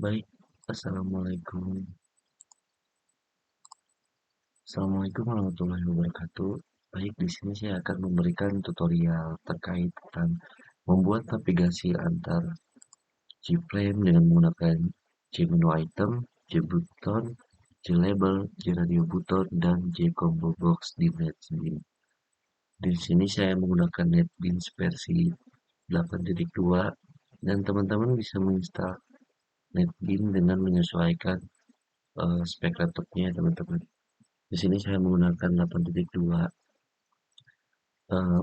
Baik, Assalamualaikum. Assalamualaikum warahmatullahi wabarakatuh. Baik, di sini saya akan memberikan tutorial terkait tentang membuat navigasi antar Gframe dengan menggunakan Gmenu item, Gbutton, Glabel, Gradio button, dan Gcombo box di NetBeans. Di sini saya menggunakan NetBeans versi 8.2 dan teman-teman bisa menginstal NetBeans dengan menyesuaikan spek laptopnya teman-teman. Di sini saya menggunakan 8.2.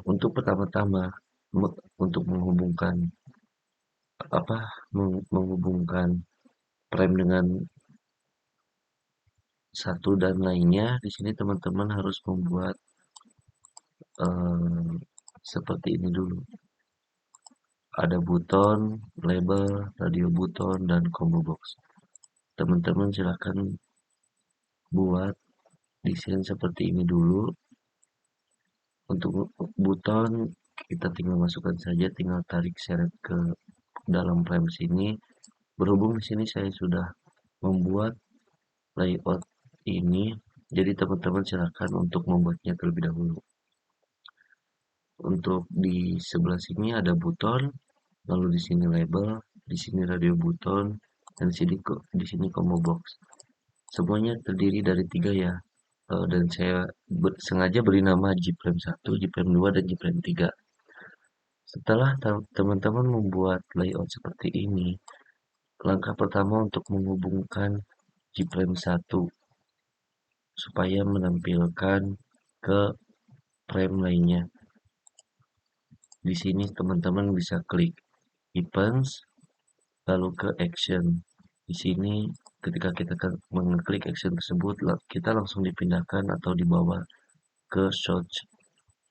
Untuk pertama-tama untuk menghubungkan frame dengan satu dan lainnya, di sini teman-teman harus membuat seperti ini dulu. Ada button, label, radio button, dan combo box. Teman-teman silahkan buat desain seperti ini dulu. Untuk button kita tinggal masukkan saja, tinggal tarik seret ke dalam frame sini. Berhubung di sini saya sudah membuat layout ini, jadi teman-teman silakan untuk membuatnya terlebih dahulu. Untuk di sebelah sini ada button, lalu di sini label, di sini radio button, dan di sini combo box. Semuanya terdiri dari 3 ya. Dan saya sengaja beri nama Gframe 1, Gframe 2, dan Gframe 3. Setelah teman-teman membuat layout seperti ini, langkah pertama untuk menghubungkan Gframe 1 supaya menampilkan ke frame lainnya. Di sini teman-teman bisa klik events, lalu ke action. Di sini ketika kita mengklik action tersebut, kita langsung dipindahkan atau dibawa ke source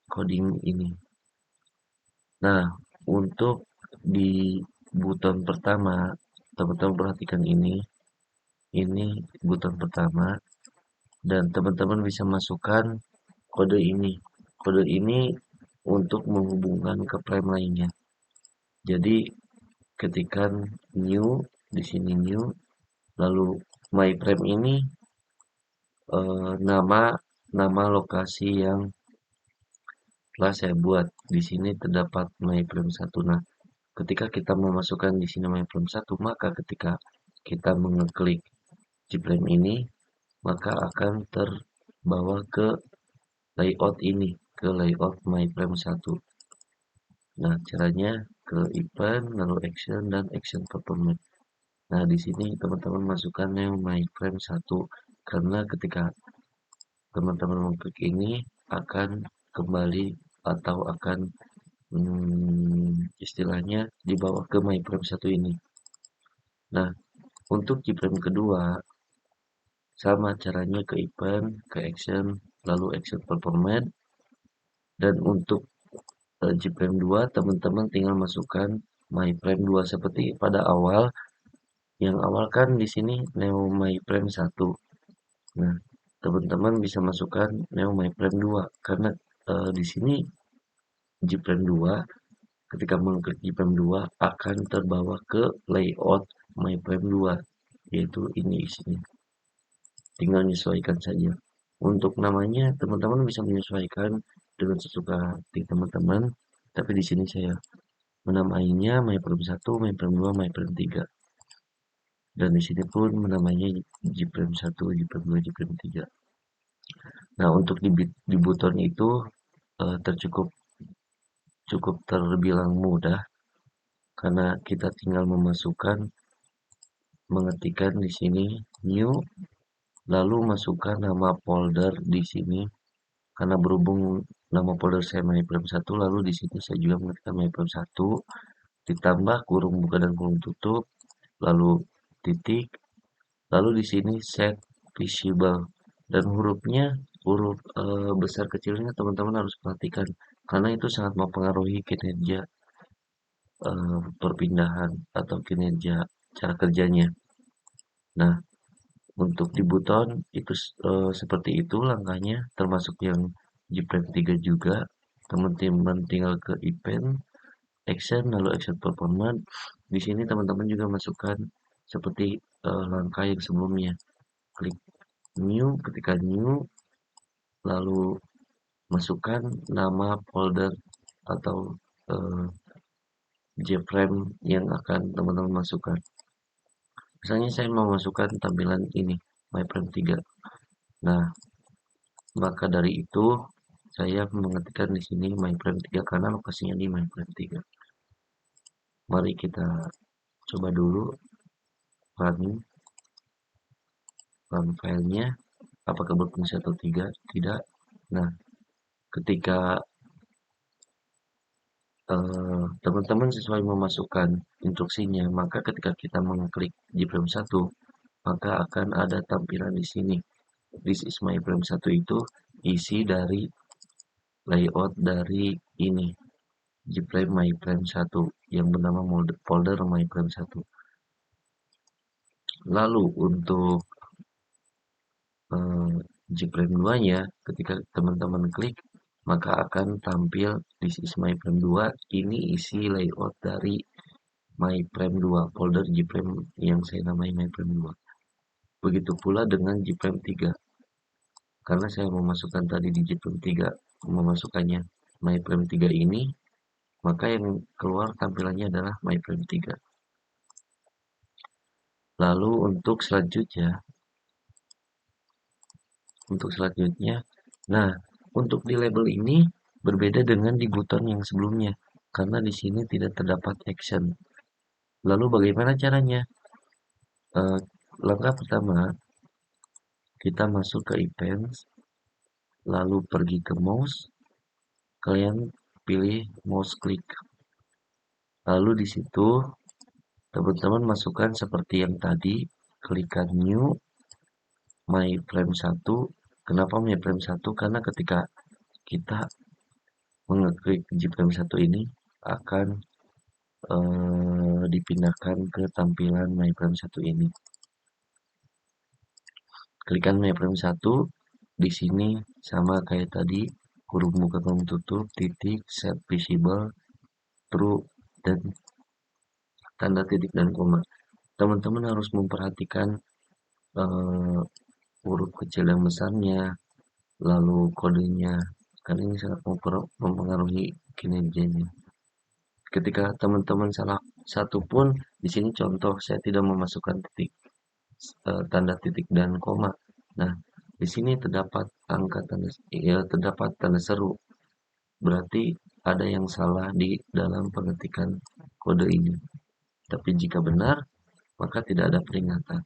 coding ini. Nah, untuk di button pertama, teman-teman perhatikan ini button pertama, dan teman-teman bisa masukkan kode ini. Kode ini untuk menghubungkan ke frame lainnya. Jadi ketikkan new, di sini new, lalu my frame ini nama lokasi yang telah saya buat. Di sini terdapat my frame 1. Nah, ketika kita memasukkan di sini my frame 1, maka ketika kita mengeklik Gframe ini, maka akan terbawa ke layout ini, ke layout my frame 1. Nah, caranya ke event, lalu action, dan action performance. Nah, di sini teman-teman masukkan yang my frame 1, karena ketika teman-teman mengklik ini akan kembali atau akan istilahnya dibawa ke my frame 1 ini. Nah, untuk Gframe kedua sama caranya, ke event, ke action, lalu action performance. Dan untuk Gframe 2 teman-teman tinggal masukkan my frame 2 seperti pada awal. Yang awal kan di sini neo my frame 1. Nah, teman-teman bisa masukkan neo my frame 2 karena di sini Gframe 2 ketika mengklik Gframe 2 akan terbawa ke layout my frame 2, yaitu ini isinya. Tinggal menyesuaikan saja. Untuk namanya teman-teman bisa menyesuaikan dengan sesuka hati teman-teman, tapi di sini saya menamainya my frame 1, my frame 2, my frame 3. Dan di sini pun menamainya Gframe 1, Gframe 2, Gframe 3. Nah, untuk di button itu cukup terbilang mudah karena kita tinggal mengetikkan di sini new, lalu masukkan nama folder di sini. Karena berhubung nama folder saya MyFrame 1, lalu di sini saya juga mengetikkan MyFrame 1, ditambah kurung buka dan kurung tutup, lalu titik, lalu di sini set visible, dan huruf besar kecilnya teman-teman harus perhatikan karena itu sangat mempengaruhi kinerja perpindahan atau kinerja cara kerjanya. Nah, untuk di button itu seperti itu langkahnya, termasuk yang Gframe 3 juga. Teman-teman tinggal ke event, action, lalu action performance. Di sini teman-teman juga masukkan seperti langkah yang sebelumnya. Klik new, ketika new, lalu masukkan nama folder atau eh, JFrame yang akan teman-teman masukkan. Misalnya saya mau masukkan tampilan ini, MyFrame 3. Nah, maka dari itu saya mengetikkan di sini MyFrame 3 karena lokasinya di MyFrame 3. Mari kita coba dulu run filenya, apakah berfungsi atau tidak. Nah, ketika teman-teman sesuai memasukkan instruksinya, maka ketika kita mengklik di frame 1, maka akan ada tampilan di sini. This is my frame 1 itu isi dari layout dari ini, Gframe my frame 1 yang bernama folder my frame 1. Lalu untuk Gframe 2-nya, ketika teman-teman klik, maka akan tampil This is my frame 2, ini isi layout dari MyFrame 2, folder Gframe yang saya namai MyFrame 2. Begitu pula dengan Gframe 3. Karena saya memasukkan tadi di Gframe 3, memasukkannya MyFrame 3 ini, maka yang keluar tampilannya adalah MyFrame 3. Lalu untuk selanjutnya, nah, untuk di label ini berbeda dengan di button yang sebelumnya, karena di sini tidak terdapat action. Lalu bagaimana caranya? Langkah pertama, kita masuk ke events, lalu pergi ke mouse, kalian pilih mouse click. Lalu di situ teman-teman masukkan seperti yang tadi, klikkan new, my frame 1. Kenapa my frame 1? Karena ketika kita mengeklik Gframe 1 ini akan dipindahkan ke tampilan my frame 1 ini. Klikkan MyFrame 1, di sini sama kayak tadi, huruf buka koma tutup, titik, set visible, true, dan tanda titik dan koma. Teman-teman harus memperhatikan huruf kecil dan besarnya, lalu kodenya, karena ini sangat mempengaruhi kinerjanya. Ketika teman-teman salah satu pun, di sini contoh saya tidak memasukkan titik, tanda titik dan koma. Nah, di sini terdapat terdapat tanda seru. Berarti ada yang salah di dalam pengetikan kode ini. Tapi jika benar, maka tidak ada peringatan.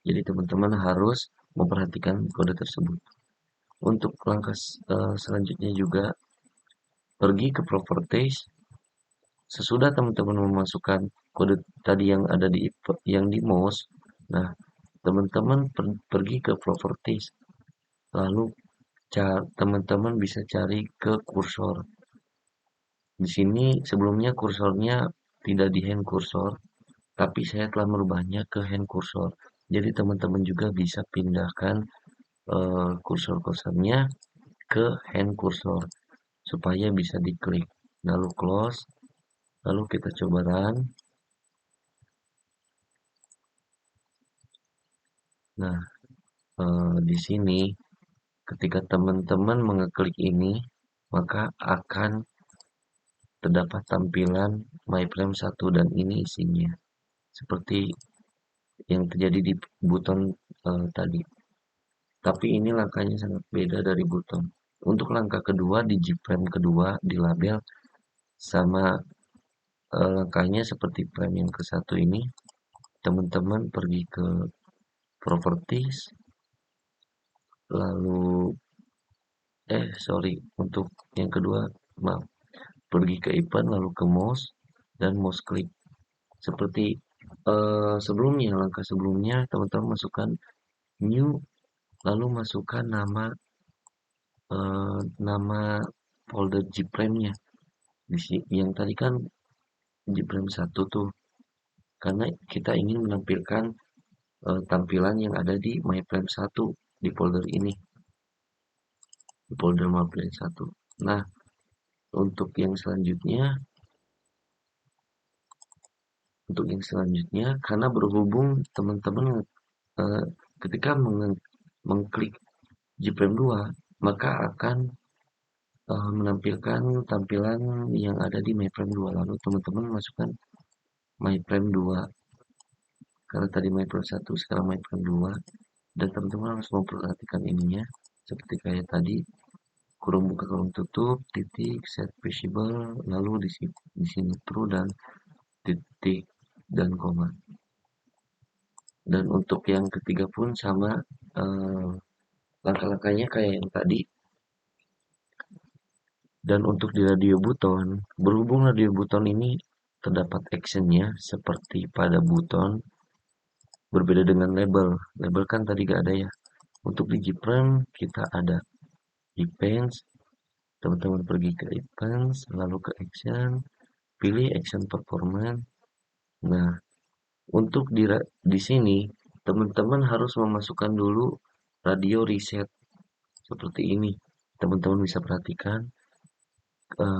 Jadi teman-teman harus memperhatikan kode tersebut. Untuk langkah selanjutnya juga pergi ke properties. Sesudah teman-teman memasukkan kode tadi yang ada di mouse, nah teman-teman pergi ke properties, lalu teman-teman bisa cari ke kursor. Di sini sebelumnya kursornya tidak di hand cursor, tapi saya telah merubahnya ke hand cursor. Jadi teman-teman juga bisa pindahkan kursor-kursornya ke hand cursor supaya bisa diklik. Lalu close, lalu kita coba run. Nah, di sini ketika teman-teman mengeklik ini, maka akan terdapat tampilan MyFrame 1 dan ini isinya. Seperti yang terjadi di button tadi. Tapi ini langkahnya sangat beda dari button. Untuk langkah kedua di Gframe kedua di label sama langkahnya seperti frame yang ke satu ini. Teman-teman pergi ke properties, lalu untuk yang kedua, maaf, pergi ke event, lalu ke mouse, dan mouse click. Seperti sebelumnya, langkah sebelumnya, teman-teman masukkan new, lalu masukkan nama folder Gframe-nya. Yang tadi kan Gframe 1 tuh, karena kita ingin menampilkan tampilan yang ada di MyFrame 1 di folder ini, di folder MyFrame 1. Nah, untuk yang selanjutnya untuk yang selanjutnya, karena berhubung teman-teman ketika mengklik Gprem 2, maka akan menampilkan tampilan yang ada di MyFrame 2. Lalu teman-teman masukkan MyFrame 2, karena tadi MyFrame 1, sekarang MyFrame 2, dan teman-teman harus memperhatikan ininya, seperti kayak tadi, kurung buka kurung tutup, titik, set visible, lalu di sini true dan titik dan koma. Dan untuk yang ketiga pun sama, langkah-langkahnya kayak yang tadi. Dan untuk di radio button, berhubung radio button ini terdapat actionnya seperti pada button, berbeda dengan label. Label kan tadi gak ada ya. Untuk di Gprem kita ada events, teman-teman pergi ke events, lalu ke action, pilih action performance. Nah, untuk di sini teman-teman harus memasukkan dulu radio reset seperti ini. Teman-teman bisa perhatikan,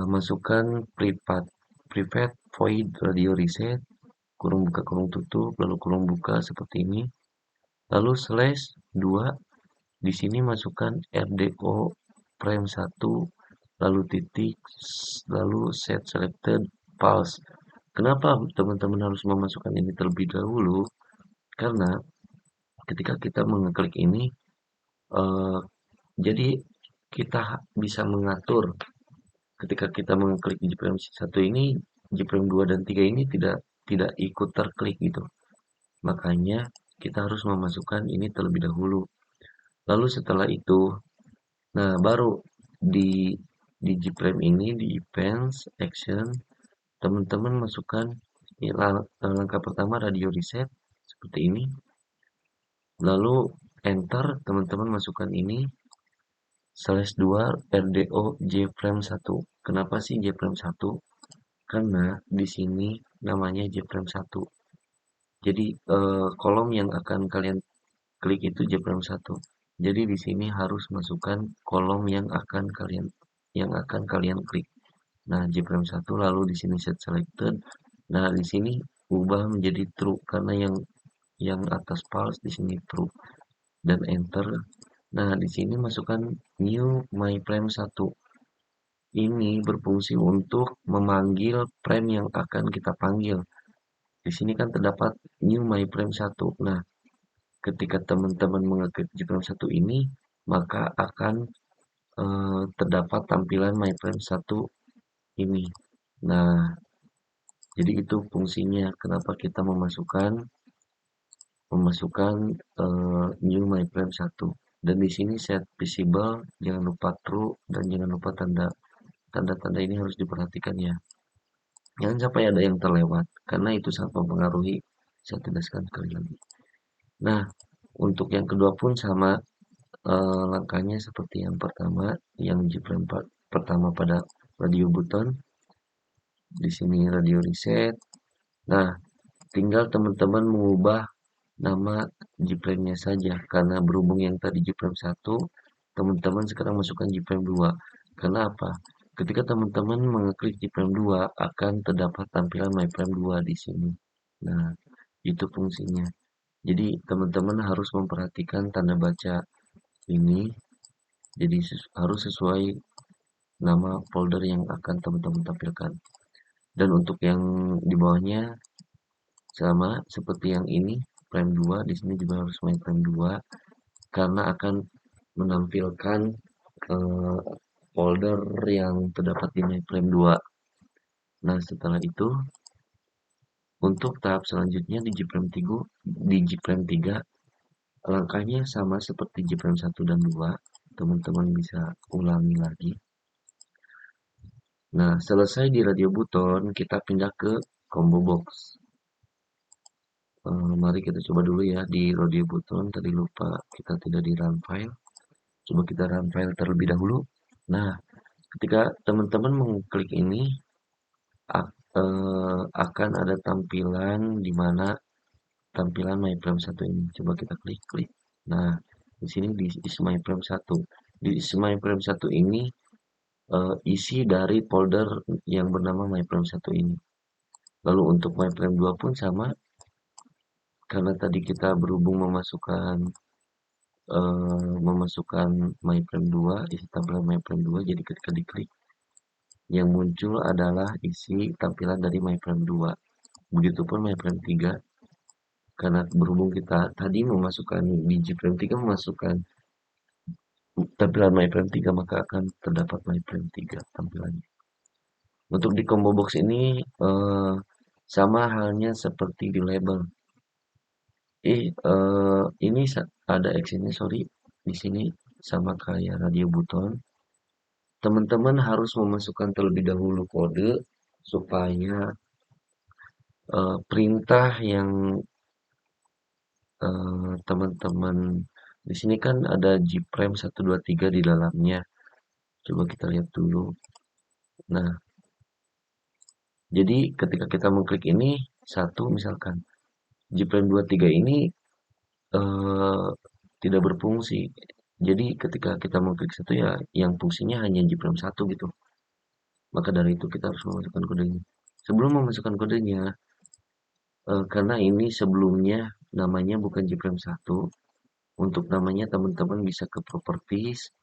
masukkan private void radio reset, kurung buka kurung tutup, lalu kurung buka seperti ini. Lalu slash 2, di sini masukkan RDO frame 1, lalu titik, lalu set selected pulse. Kenapa teman-teman harus memasukkan ini terlebih dahulu? Karena ketika kita mengeklik ini, jadi kita bisa mengatur ketika kita mengeklik Gprem 1 ini, Gprem 2 dan 3 ini tidak ikut terklik gitu. Makanya kita harus memasukkan ini terlebih dahulu. Lalu setelah itu, nah baru di Gprem ini di events action, teman-teman masukkan langkah pertama radio reset seperti ini. Lalu enter, teman-teman masukkan ini slash 2 RDO JFrame 1. Kenapa sih JFrame 1? Karena di sini namanya JFrame 1. Jadi kolom yang akan kalian klik itu JFrame 1. Jadi di sini harus masukkan kolom yang akan kalian klik. Nah, JFrame 1 lalu di sini set selected. Nah, di sini ubah menjadi true karena yang atas false di sini true dan enter. Nah, di sini masukkan new myFrame 1. Ini berfungsi untuk memanggil frame yang akan kita panggil. Di sini kan terdapat new myFrame 1. Nah, ketika teman-teman mengeklik Gprem 1 ini, maka akan terdapat tampilan myFrame 1 ini. Nah, jadi itu fungsinya kenapa kita memasukkan new myFrame 1. Dan di sini set visible, jangan lupa true dan jangan lupa tanda-tanda ini harus diperhatikan ya. Jangan sampai ada yang terlewat karena itu sangat mempengaruhi. Saya tegaskan sekali lagi. Nah, untuk yang kedua pun sama, langkahnya seperti yang pertama, yang Gprem pertama pada radio button. Di sini radio reset. Nah, tinggal teman-teman mengubah nama Gpremnya saja karena berhubung yang tadi Gprem 1, teman-teman sekarang masukkan Gprem 2. Karena apa? Ketika teman-teman mengeklik Gprem 2 akan terdapat tampilan MyFrame 2 di sini. Nah, itu fungsinya. Jadi teman-teman harus memperhatikan tanda baca ini. Jadi harus sesuai nama folder yang akan teman-teman tampilkan. Dan untuk yang di bawahnya sama seperti yang ini, frame 2, di sini juga harus main frame 2 karena akan menampilkan folder yang terdapat di frame 2. Nah, setelah itu untuk tahap selanjutnya di Gprem 3 langkahnya sama seperti Gprem 1 dan 2. Teman-teman bisa ulangi lagi. Nah, selesai di radio button, kita pindah ke combo box. Mari kita coba dulu ya di radio button. Tadi lupa kita tidak di run file. Coba kita run file terlebih dahulu. Nah, ketika teman-teman mengklik ini, akan ada tampilan di mana tampilan MyFrame 1 ini. Coba kita klik. Nah, di sini di is MyFrame 1. Di is MyFrame 1 ini isi dari folder yang bernama MyFrame 1 ini. Lalu untuk MyFrame 2 pun sama, karena tadi kita berhubung memasukkan MyFrame 2, isi tampilan MyFrame 2, jadi ketika diklik, yang muncul adalah isi tampilan dari MyFrame 2. Begitupun MyFrame 3, karena berhubung kita tadi memasukkan di Gframe 3 memasukkan tampilan MyFrame 3, maka akan terdapat MyFrame 3 tampilannya. Untuk di combo box ini sama halnya seperti di label. Ini ada actionnya, sorry. Di sini sama kayak radio button. Teman-teman harus memasukkan terlebih dahulu kode supaya perintah yang teman-teman di sini kan ada Gprime 123 di dalamnya. Coba kita lihat dulu. Nah, jadi ketika kita mengklik ini satu misalkan Gprime 23 ini eh, tidak berfungsi. Jadi ketika kita mengklik satu ya yang fungsinya hanya Gprime 1 gitu. Maka dari itu kita harus memasukkan kodenya. Sebelum memasukkan kodenya, karena ini sebelumnya namanya bukan Gprime 1, untuk namanya teman-teman bisa ke properties,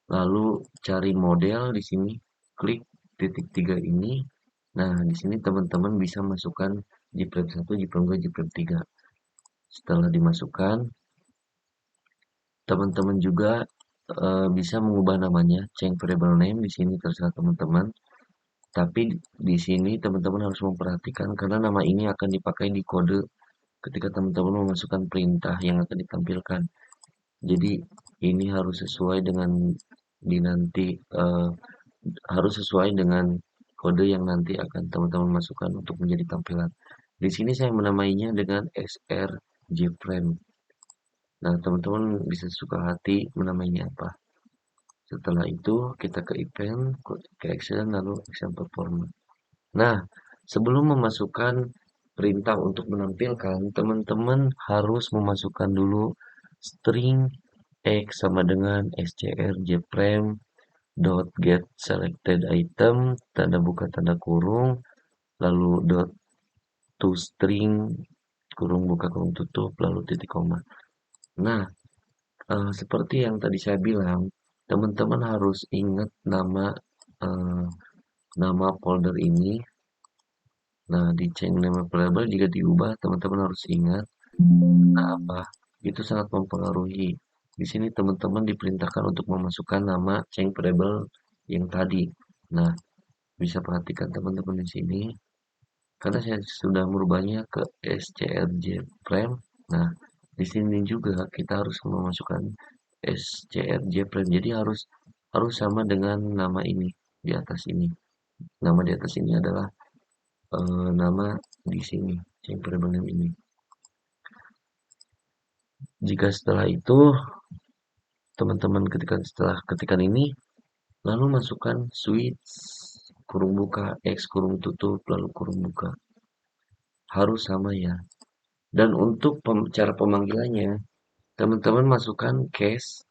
lalu cari model di sini, klik titik 3 ini. Nah, di sini teman-teman bisa masukkan Gprime 1, Gprime 2, Gprime 3. Setelah dimasukkan, teman-teman juga bisa mengubah namanya, change variable name di sini terserah teman-teman. Tapi di sini teman-teman harus memperhatikan karena nama ini akan dipakai di kode ketika teman-teman memasukkan perintah yang akan ditampilkan. Jadi ini harus sesuai dengan nanti harus sesuai dengan kode yang nanti akan teman-teman masukkan untuk menjadi tampilan. Di sini saya menamainya dengan srjframe. Nah, teman-teman bisa suka hati menamainya apa. Setelah itu kita ke event, ke action, lalu action performa. Nah, sebelum memasukkan perintah untuk menampilkan, teman-teman harus memasukkan dulu string x sama dengan strjframe dot get selected item tanda buka tanda kurung lalu dot to string kurung buka kurung tutup lalu titik koma. Nah, seperti yang tadi saya bilang, teman-teman harus ingat eh, nama folder ini. Nah, di change name variable jika diubah, teman-teman harus ingat. Nah, apa? Itu sangat mempengaruhi. Di sini teman-teman diperintahkan untuk memasukkan nama change variable yang tadi. Nah, bisa perhatikan teman-teman di sini. Karena saya sudah merubahnya ke strj frame. Nah, di sini juga kita harus memasukkan strj frame. Jadi harus sama dengan nama ini di atas ini. Nama di atas ini adalah nama di sini, change variable name ini. Jika setelah itu teman-teman setelah ketikan ini lalu masukkan switch kurung buka x kurung tutup lalu kurung buka. Harus sama ya. Dan untuk cara pemanggilannya, teman-teman masukkan case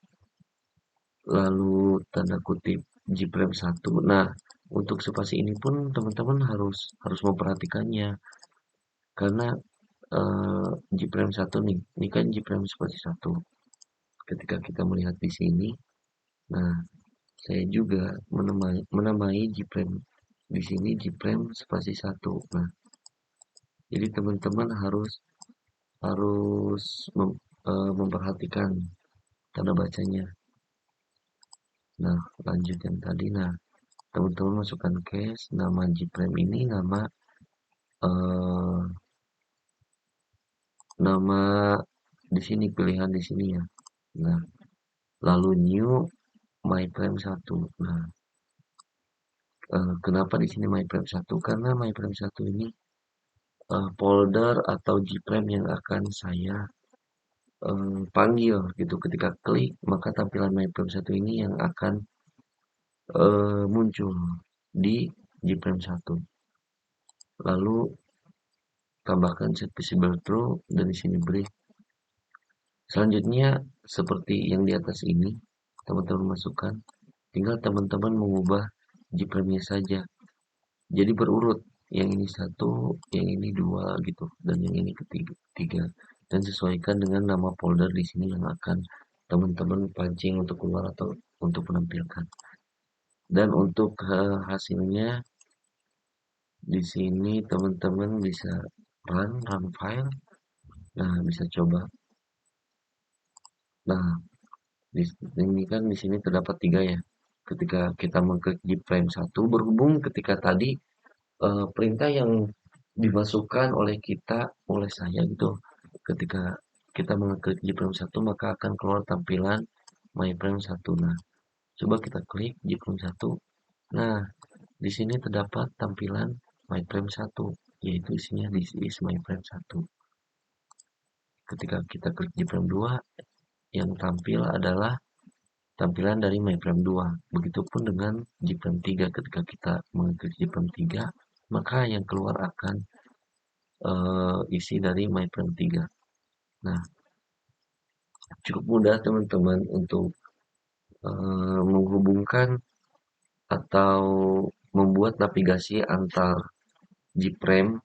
lalu tanda kutip Gprime 1. Nah, untuk spasi ini pun teman-teman harus memperhatikannya karena Gprime 1 nih, ini kan Gprime spasi 1. Ketika kita melihat di sini, nah saya juga menamai Gprime di sini Gprime spasi 1. Nah, jadi teman-teman harus harus memperhatikan tanda bacanya. Nah, lanjut yang tadi. Nah, teman-teman masukkan case, nama Gprime ini eh, nama di sini pilihan di sini ya. Nah, lalu new MyFrame 1. Nah, kenapa di sini MyFrame 1? Karena MyFrame 1 ini folder atau Gprime yang akan saya panggil gitu ketika klik maka tampilan MyFrame 1 ini yang akan muncul di Gprime 1. Lalu tambahkan set visible true dan di sini break. Selanjutnya seperti yang di atas ini teman-teman masukkan, tinggal teman-teman mengubah Gprime-nya saja. Jadi berurut. yang ini satu, yang ini dua gitu, dan yang ini ketiga. Dan sesuaikan dengan nama folder di sini yang akan teman-teman pancing untuk keluar atau untuk menampilkan. Dan untuk hasilnya di sini teman-teman bisa run file. Nah, bisa coba. Nah, di ini kan di sini terdapat tiga ya. Ketika kita mengklik di frame satu, berhubung ketika tadi perintah yang dimasukkan oleh kita, oleh saya gitu, ketika kita mengklik di frame satu maka akan keluar tampilan my frame satu. Nah, coba kita klik di frame satu. Nah, di sini terdapat tampilan my frame satu, yaitu isinya this is my frame satu. Ketika kita klik di frame 2, yang tampil adalah tampilan dari MyFrame 2. Begitupun dengan Gframe 3. Ketika kita mengklik Gframe 3, maka yang keluar akan isi dari MyFrame 3. Nah, cukup mudah teman-teman untuk menghubungkan atau membuat navigasi antar Gframe.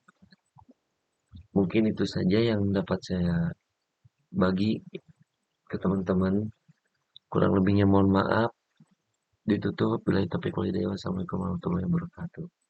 Mungkin itu saja yang dapat saya bagi ke teman-teman. Kurang lebihnya mohon maaf. Ditutup. Bila taufiq walhidayah. Wassalamualaikum warahmatullahi wabarakatuh.